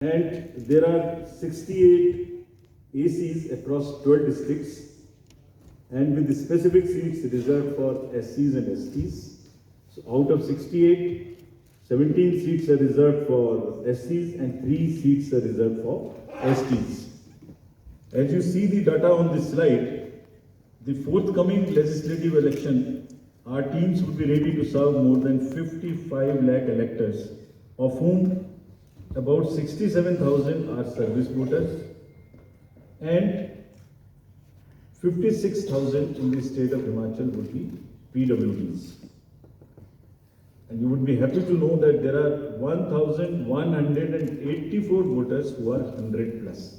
And there are 68 ACs across 12 districts, and with the specific seats reserved for SCs and STs. So out of 68, 17 seats are reserved for SCs and 3 seats are reserved for STs. As you see the data on this slide, the forthcoming legislative election, our teams would be ready to serve more than 55 lakh electors, of whom about 67,000 are service voters and 56,000 in the state of Himachal would be PWDs. And you would be happy to know that there are 1,184 voters who are 100 plus.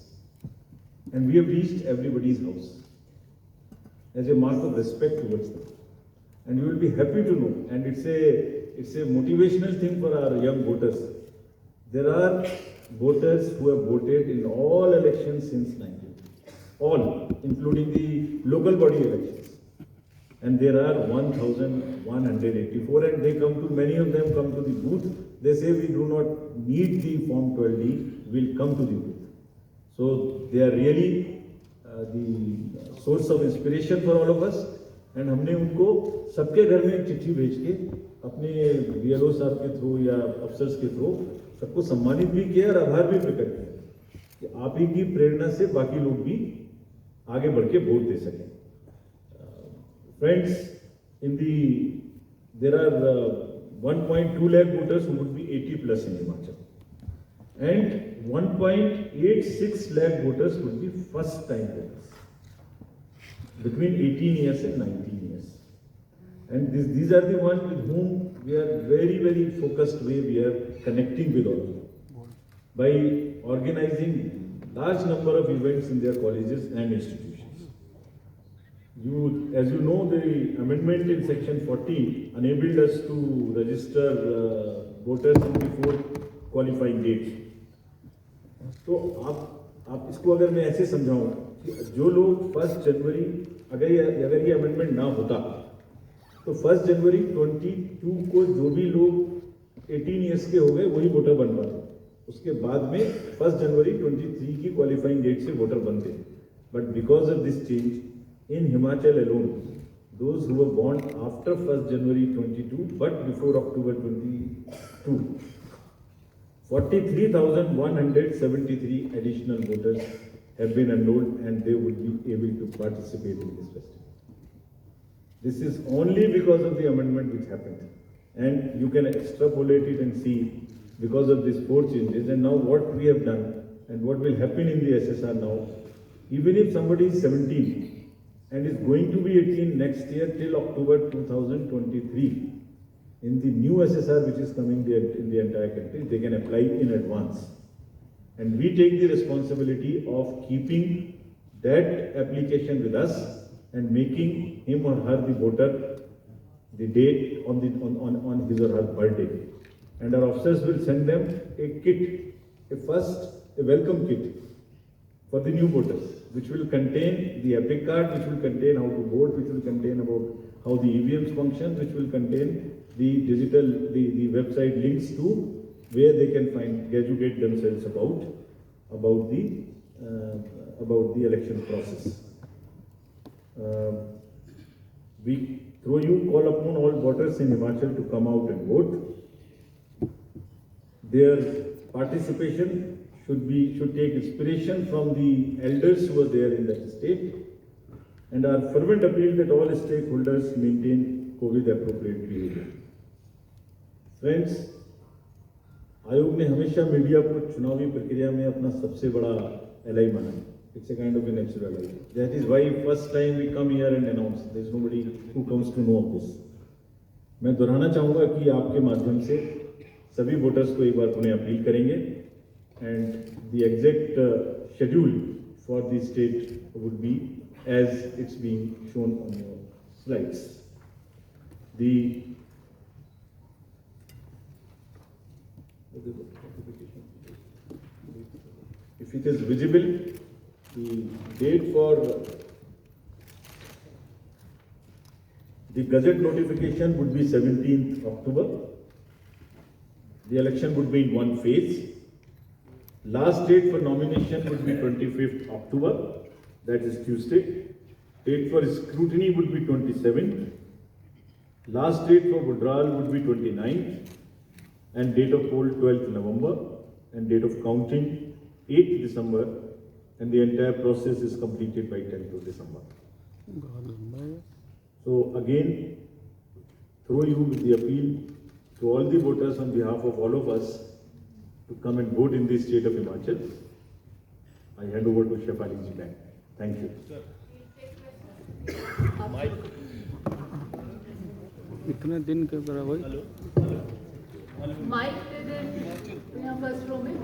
And we have reached everybody's house as a mark of respect towards them. And you will be happy to know, and it's a motivational thing for our young voters. There are voters who have voted in all elections since 19, all, including the local body elections. And there are 1,184, and they come to, many of them come to the booth. They say we do not need the Form 12D, we'll come to the booth. So they are really the source of inspiration for all of us. And हमने उनको सबके घर में एक चिट्ठी भेज के अपने BLO साहब के थ्रू या अफसर्स के थ्रू सबको सम्मानित भी किया और आभार भी प्रकट किया कि आप ही की प्रेरणा से बाकी लोग भी आगे बढ़ के वोट दे सकें. Friends, there are 1.2 lakh voters who would be 80 plus in Himachal, and 1.86 lakh voters would be first time voters between 18 years and 19 years. And these are the ones with whom we are very, very focused way we are connecting with all of them by organizing large number of events in their colleges and institutions. As you know, the amendment in section 14 enabled us to register voters in the 4 qualifying dates. तो आप इसको अगर मैं ऐसे समझाऊं कि जो लोग 1 जनवरी अगर ये अमेंडमेंट ना होता तो 1 जनवरी 22 को जो भी लोग 18 इयर्स के हो गए वही वोटर बन पाते. उसके बाद में 1 जनवरी 23 की क्वालिफाइंग डेट से वोटर बनते. But because of this change in Himachal alone, those who were born after 1st January 22 but before October 22, 43,173 additional voters have been enrolled and they would be able to participate in this festival. This is only because of the amendment which happened, and you can extrapolate it and see because of these 4 changes and now what we have done and what will happen in the SSR now. Even if somebody is 17 and is going to be 18 next year till October 2023, in the new SSR which is coming in the entire country, they can apply in advance. And we take the responsibility of keeping that application with us and making him or her the voter the date on his or her birthday. And our officers will send them a kit, a welcome kit for the new voters, which will contain the epic card, which will contain how to vote, which will contain about how the EVMs function, which will contain the digital, the website links to where they can educate themselves about the election process. We call upon all voters in Himachal to come out and vote. Their participation should take inspiration from the elders who are there in that state, and our fervent appeal that all stakeholders maintain COVID appropriate behavior. Friends, आयोग ने हमेशा media को चुनावी प्रक्रिया में अपना सबसे बड़ा एलाई माना है. It's a kind of a natural ally. That is why first time we come here and announce. There is nobody who comes to know of this. मैं दोहराना चाहूँगा कि आपके माध्यम से सभी वोटर्स को एक बार पुनः अपील करेंगे. And the exact schedule for the state would be as it's being shown on your slides. If it is visible, the date for the gazette notification would be 17th October. The election would be in one phase. Last date for nomination would be 25th October, that is Tuesday. Date for scrutiny would be 27th. Last date for withdrawal would be 29th. And date of poll 12th November. And date of counting 8th December. And the entire process is completed by 10th of December. So again, through you with the appeal to all the voters on behalf of all of us to come and vote in the state of Himachal. I hand over to Shefali ji back. Thank you. कितने दिन के बराबर? Mic दे दें यहाँ first row में।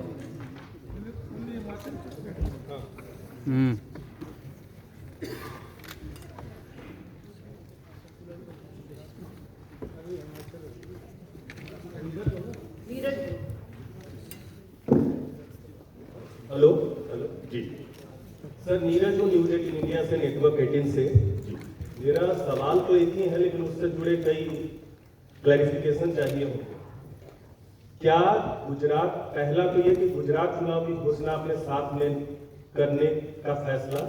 Hello जी sir, Neeraj हूँ news 18 India से, network 18 से। मेरा सवाल तो एक ही है, लेकिन उससे जुड़े कई क्लैरिफिकेशन चाहिए होंगे। क्या गुजरात, पहला तो ये कि गुजरात चुनाव की घोषणा आपने 7 में करने का फैसला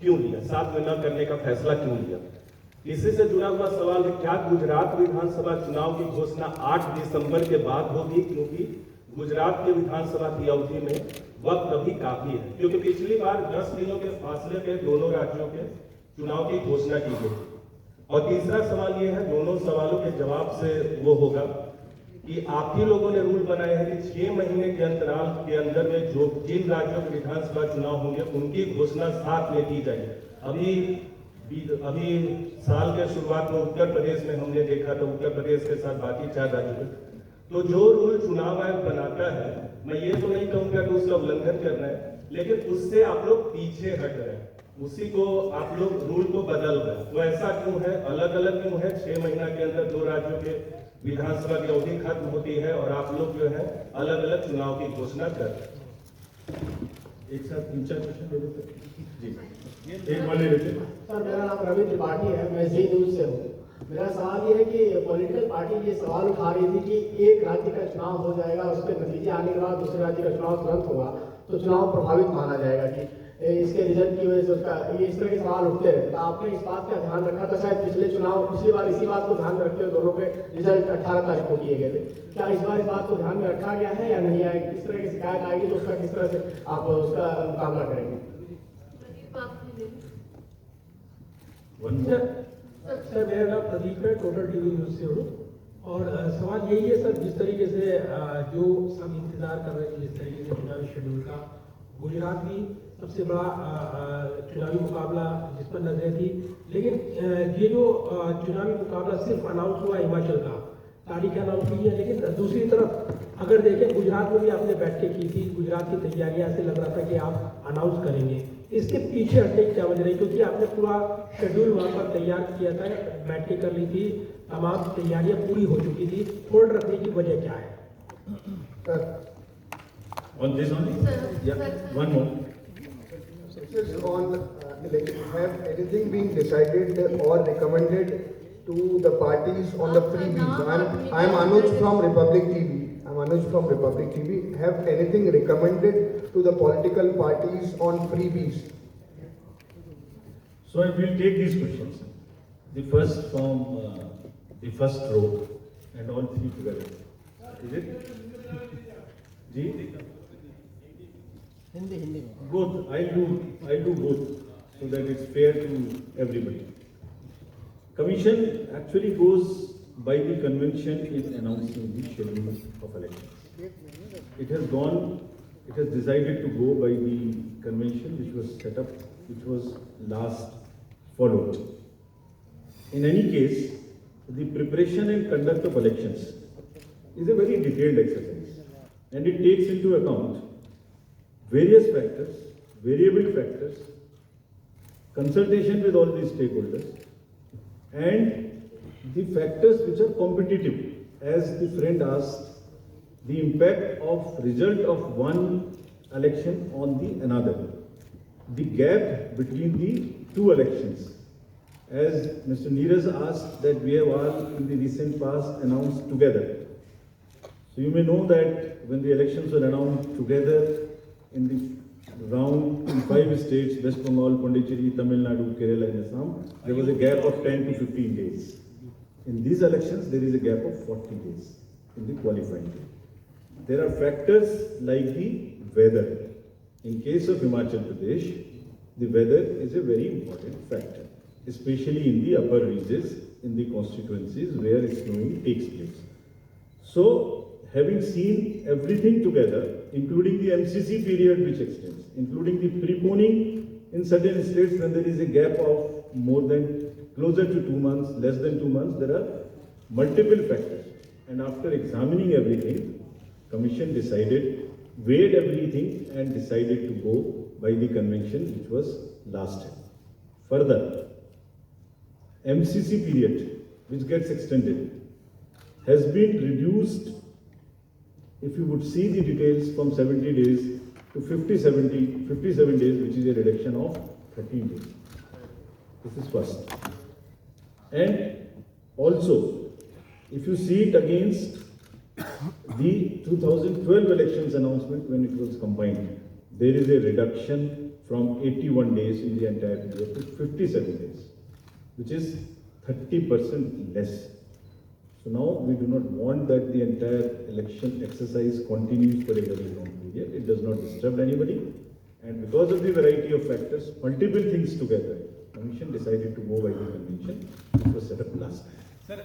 क्यों लिया, 7 में न करने का फैसला क्यों लिया? इसी से जुड़ा हुआ सवाल है, क्या गुजरात विधानसभा चुनाव की घोषणा 8 दिसंबर के बाद होगी? क्योंकि गुजरात के विधानसभा की अवधि में वक्त अभी काफी है, क्योंकि पिछली बार 10 दिनों के फासले पे दोनों राज्यों के चुनाव की घोषणा की गई। और तीसरा सवाल ये है, दोनों सवालों के जवाब से वो होगा कि आप ही लोगों ने रूल बनाया है कि 6 महीने के अंतराल के अंदर में जो जिन राज्यों के विधानसभा चुनाव होंगे उनकी घोषणा साथ में की जाए। अभी साल के शुरुआत में उत्तर प्रदेश में हमने देखा था, उत्तर प्रदेश के साथ बाकी 4 राज्यों में। तो जो रूल चुनाव आयोग बनाता है, मैं ये तो नहीं कहूंगा कि उसका उल्लंघन कर रहे हैं, लेकिन उससे आप लोग पीछे हट रहे हैं, उसी को आप लोग रूल को बदल रहे हैं। तो ऐसा क्यों है, अलग अलग क्यों है? 6 महीना के अंदर 2 राज्यों के विधानसभा की अवधि खत्म होती है और आप लोग जो है अलग अलग चुनाव की घोषणा कर रहे हैं। एक साथ 3-4 क्वेश्चन दे देते जी, एक वाले लेते। सर, मेरा नाम रवि त्रिपाठी है, मैं जी न्यूज से हूँ। मेरा सवाल ये है कि पॉलिटिकल पार्टी ये सवाल उठा रही थी कि एक राज्य का चुनाव हो जाएगा, उसके नतीजे आने के बाद दूसरे राज्य का चुनाव तुरंत होगा, तो चुनाव प्रभावित माना जाएगा कि इसके रिजल्ट की वजह से उसका, ये इस तरह के सवाल उठते रहे। तो आपने इस बात का ध्यान रखा था? शायद पिछली बार इसी बात को ध्यान रखते हुए दोनों के रिजल्ट 18 तारीख को किए गए थे। क्या इस बार इस बात को ध्यान में रखा गया है या नहीं आएगी? इस तरह की शिकायत आएगी तो उसका किस तरह से आप उसका मुकाबला करेंगे? सर, मेरा नाम प्रदीप है, टोटल टीवी न्यूज से हूँ। और सवाल यही है सर, जिस तरीके से जो सब इंतजार कर रहे थे, जिस तरीके से चुनावी शेड्यूल का, गुजरात भी सबसे बड़ा चुनावी मुकाबला जिस पर नजरें थी, लेकिन ये जो चुनावी मुकाबला सिर्फ अनाउंस हुआ हिमाचल का, तारीख अनाउंस हुई है, लेकिन दूसरी तरफ अगर देखें गुजरात में भी आपने बैठकें की थी, गुजरात की तैयारियां से लग रहा था कि आप अनाउंस करेंगे। इसके पीछे हटने की क्या वजह रही? क्योंकि आपने पूरा शेड्यूल वहाँ पर तैयार किया था, बैठकें कर ली थी, तमाम तैयारियां पूरी हो चुकी थी, होल्ड रखने की वजह क्या है? On this only? Yeah, one more. On election, have anything been decided or recommended to the parties on the freebies? I'm Anuj from Republic TV. Have anything recommended to the political parties on freebies? So I will take these questions. The first from the first row and all 3 together. Is it? Ji? Hindi Both. I'll do both so that it's fair to everybody. Commission actually goes by the convention in announcing the schedule of elections. It has decided to go by the convention which was set up, which was last followed. In any case, the preparation and conduct of elections is a very detailed exercise, and it takes into account various factors, variable factors, consultation with all the stakeholders, and the factors which are competitive. As the friend asked, the impact of result of one election on the another, the gap between the 2 elections. As Mr. Neeraj asked, that we have all in the recent past announced together. So you may know that when the elections were announced together, 5 states, West Bengal, Pondicherry, Tamil Nadu, Kerala and Assam, there was a gap of 10 to 15 days. In these elections, there is a gap of 40 days in the qualifying day. There are factors like the weather. In case of Himachal Pradesh, the weather is a very important factor, especially in the upper reaches, in the constituencies where snowing takes place. So, having seen everything together, including the MCC period which extends, including the preponing in certain states when there is a gap of more than closer to 2 months, less than 2 months, there are multiple factors. And after examining everything, Commission decided, weighed everything and decided to go by the convention which was last time. Further, MCC period which gets extended has been reduced, if you would see the details, from 70 days to 57 days, which is a reduction of 13 days. This is first. And also, if you see it against the 2012 elections announcement when it was combined, there is a reduction from 81 days in the entire period to 57 days, which is 30% less. So now we do not want that the entire election exercise continues for a very long period. It does not disturb anybody. And because of the variety of factors, multiple things together, Commission decided to go by the convention which was set up last time. Sir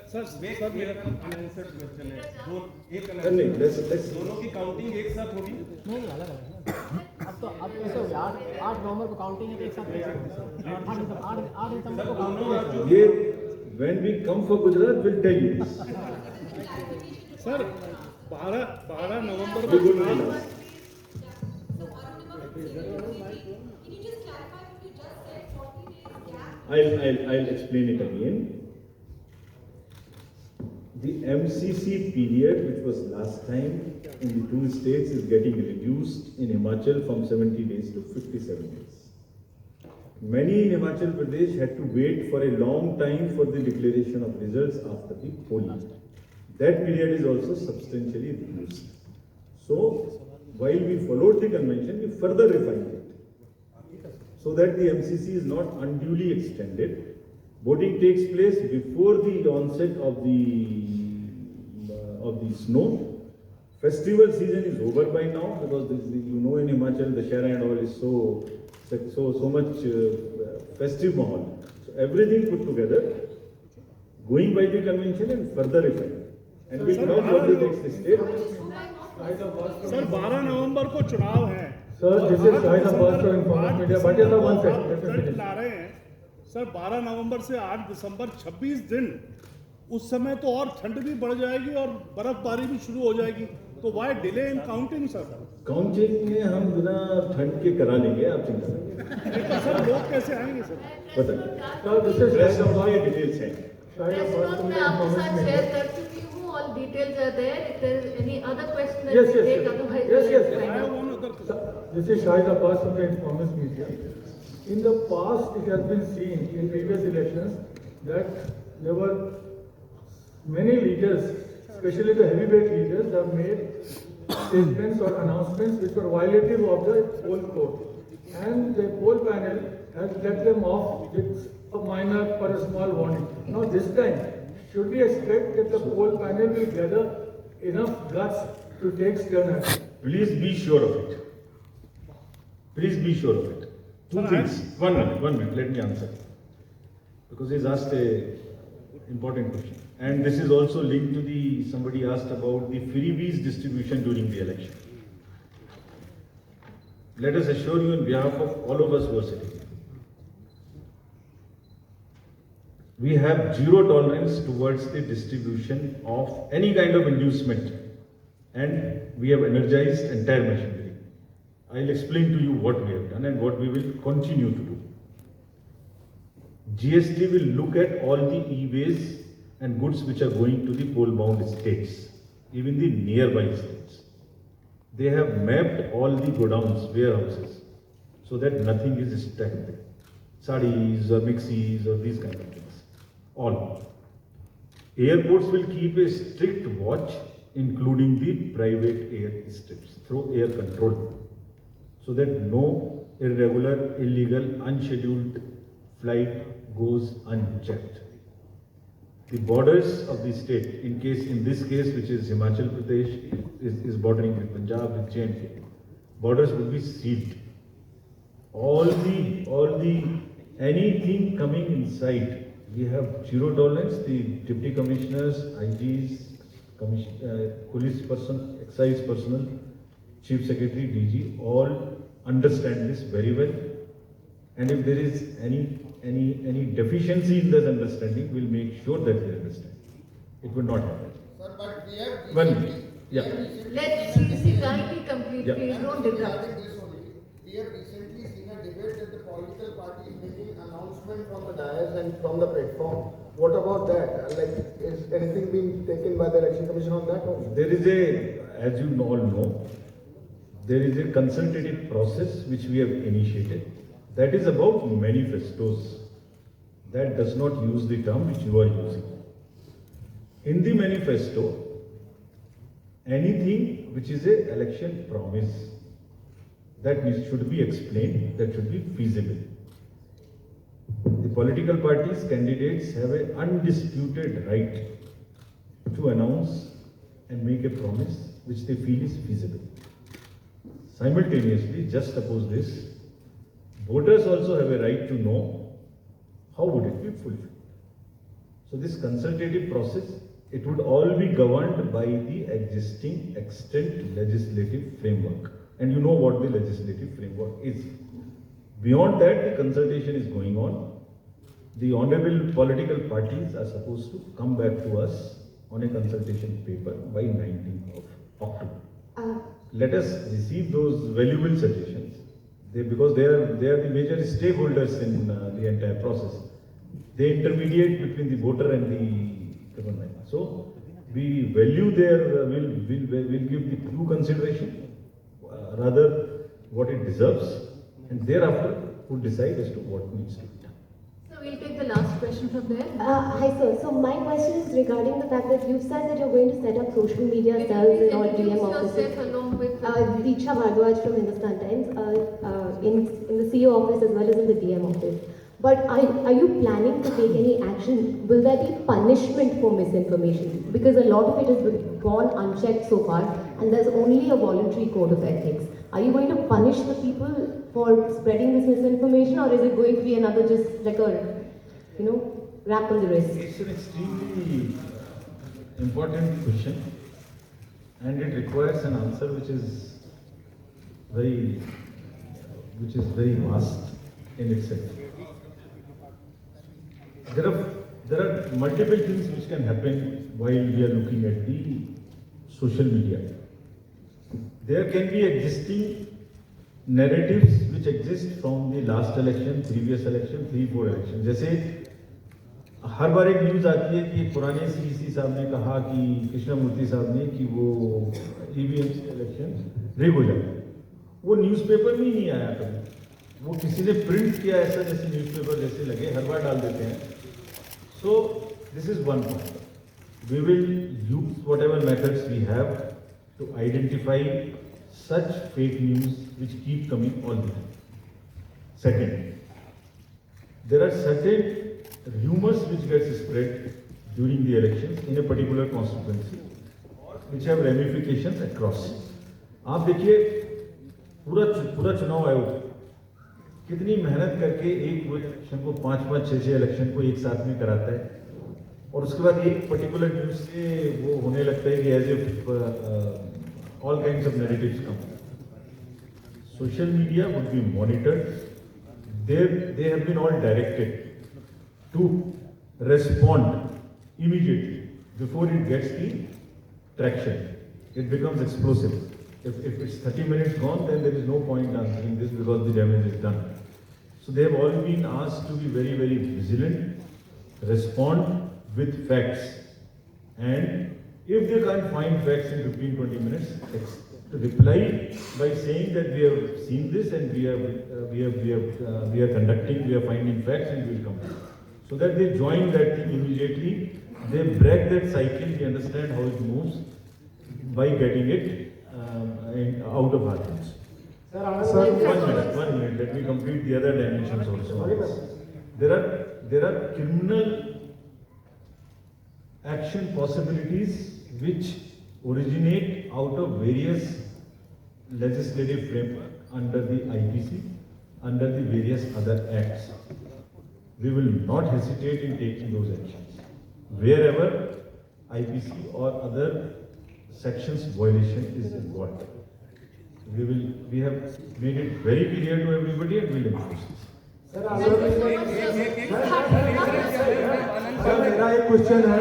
मेरा unanswered question है दो एक नहीं, let's दोनों की counting एक साथ होगी नहीं अलग अलग अब कैसे हो गया 8 नवंबर को काउंटिंग एक साथ कैसे होगी 8 दिसंबर को काउंटिंग ये when we come for Gujarat, we'll tell you this. Sir 12 November We को will चुनाव tell us. I'll explain it again. The MCC period, which was last time in the 2 states, is getting reduced in Himachal from 70 days to 57 days. Many in Himachal Pradesh had to wait for a long time for the declaration of results after the polling. That period is also substantially reduced. So, while we followed the convention, we further refined it so that the MCC is not unduly extended. Voting takes place before the onset of the snow. Festival season is over by now because this, you know, in Himachal the Shara and all is so much festive mahal. So everything put together, going by the convention and further refined. And we know what the next state. Sir 12 नवंबर को चुनाव है Sir, this is Shahid Abbas from Informal Media. But just one second, let me result finish. ला रहे हैं sir 12 नवंबर से 8 दिसंबर 26 दिन उस समय तो और ठंड भी बढ़ जाएगी और बर्फबारी भी शुरू हो जाएगी तो why delay in counting sir counting में हम बिना ठंड के करा लेंगे, आप चिंता करें। तो सर लोग कैसे आएंगे सर बताइए। Sir, this is Rest Shahid of Abbas. ये डिटेल्स हैं। Shahid Press Abbas note from मैं आपके Informal साथ Media. शेयर कर चुकी हूँ. All details are there. If there is any other question that Yes, you yes, take, yes. otherwise Yes, yes, we'll yes. find out. This is Shahid Abbas from the Informal Media. In the past, it has been seen in previous elections that there were many leaders, especially the heavyweight leaders, have made statements or announcements which were violative of the poll code. And the poll panel has let them off with a minor or a small warning. Now this time, should we expect that the poll panel will gather enough guts to take stern action? Please be sure of it. Please be sure of it. Two things. 1 minute, let me answer. Because he's asked a important question. And this is also linked to somebody asked about the freebies distribution during the election. Let us assure you on behalf of all of us who are sitting here. We have zero tolerance towards the distribution of any kind of inducement. And we have energized entire machinery. I'll explain to you what we have done and what we will continue to do. GST will look at all the e-ways and goods which are going to the poll-bound states, even the nearby states. They have mapped all the godowns, warehouses, so that nothing is stacked there. Sarees or mixies or these kind of things. All. Airports will keep a strict watch, including the private air strips, through air control, so that no irregular, illegal, unscheduled flight goes unchecked. The borders of the state, in this case, which is Himachal Pradesh, is bordering with Punjab, with J&K, borders would be sealed. All the anything coming inside, we have zero tolerance. The deputy commissioners, IGs, police person, excise personnel, chief secretary, DG, all understand this very well. And if there is any deficiency in this understanding, we'll make sure that they understand. It would not happen. Sir, but we have One recently, minute. Yeah. Let CC Guy complete, Yeah. please don't interrupt. this only. We have recently seen a debate that the political party is making announcement from the dais and from the platform. What about that? Like, is anything being taken by the election commission on that? Or? There is as you all know, there is a consultative process which we have initiated. That is about manifestos. That does not use the term which you are using. In the manifesto, anything which is an election promise, that should be explained, that should be feasible. The political parties, candidates have an undisputed right to announce and make a promise which they feel is feasible. Simultaneously, just suppose this, voters also have a right to know how would it be fulfilled. So this consultative process, it would all be governed by the existing extant legislative framework. And you know what the legislative framework is. Beyond that, the consultation is going on. The honorable political parties are supposed to come back to us on a consultation paper by 19th of October. Let us receive those valuable suggestions. Because they are the major stakeholders in the entire process. They intermediate between the voter and the government. So we value their, will give the due consideration, rather what it deserves, and thereafter we'll decide as to what needs to be done. So we'll take the last question from there. Hi sir, so my question is regarding the fact that you've said that you're going to set up social media cells in all DM Introduce offices. yourself along with Deeksha Bhardwaj from Hindustan Times, in the CEO office as well as in the DM office. But are you planning to take any action? Will there be punishment for misinformation? Because a lot of it has gone unchecked so far, and there's only a voluntary code of ethics. Are you going to punish the people for spreading this misinformation, or is it going to be another just like a, rap on the wrist? It's an extremely important question, and it requires an answer which is very vast in itself. There are multiple things which can happen while we are looking at the social media. There can be existing narratives which exist from the last election, previous election, 3-4 election. जैसे हर बार एक news आती है कि पुराने CEC साहब ने कहा कि कृष्णमूर्ति साहब ने कि वो ईवीएम से इलेक्शन रिग हो जाए. वो न्यूज़पेपर में ही नहीं आया कभी. वो किसी ने प्रिंट किया ऐसा जैसे न्यूज़पेपर जैसे लगे, हर बार डाल देते हैं. So this is one point. We will use whatever methods we have to identify such fake news which keep coming all the time. Second, there are certain rumors which get spread during the elections in a particular constituency which have ramifications across. आप देखिए पूरा चुनाव आयोग कितनी मेहनत करके एक election को 5-5, 6-6 इलेक्शन को एक साथ में कराता है, और उसके बाद एक पर्टिकुलर न्यूज से वो होने लगता है कि as if all kinds of narratives come. Social media would be monitored. They have been all directed to respond immediately before it gets the traction. It becomes explosive. If it's 30 minutes gone, then there is no point answering this because the damage is done. So they have all been asked to be very, very vigilant, respond with facts, and if they can't find facts in 15-20 minutes, reply by saying that we have seen this and we are conducting, we are finding facts and we will come. So that they join that thing immediately, they break that cycle, they understand how it moves by getting it out of our hands. One minute, let me complete the other dimensions also. There are criminal action possibilities which originate out of various legislative framework under the IPC, under the various other acts. We will not hesitate in taking those actions. Wherever IPC or other sections violation is involved. We have made it very clear to everybody and will enforce this. Sir मेरा एक question है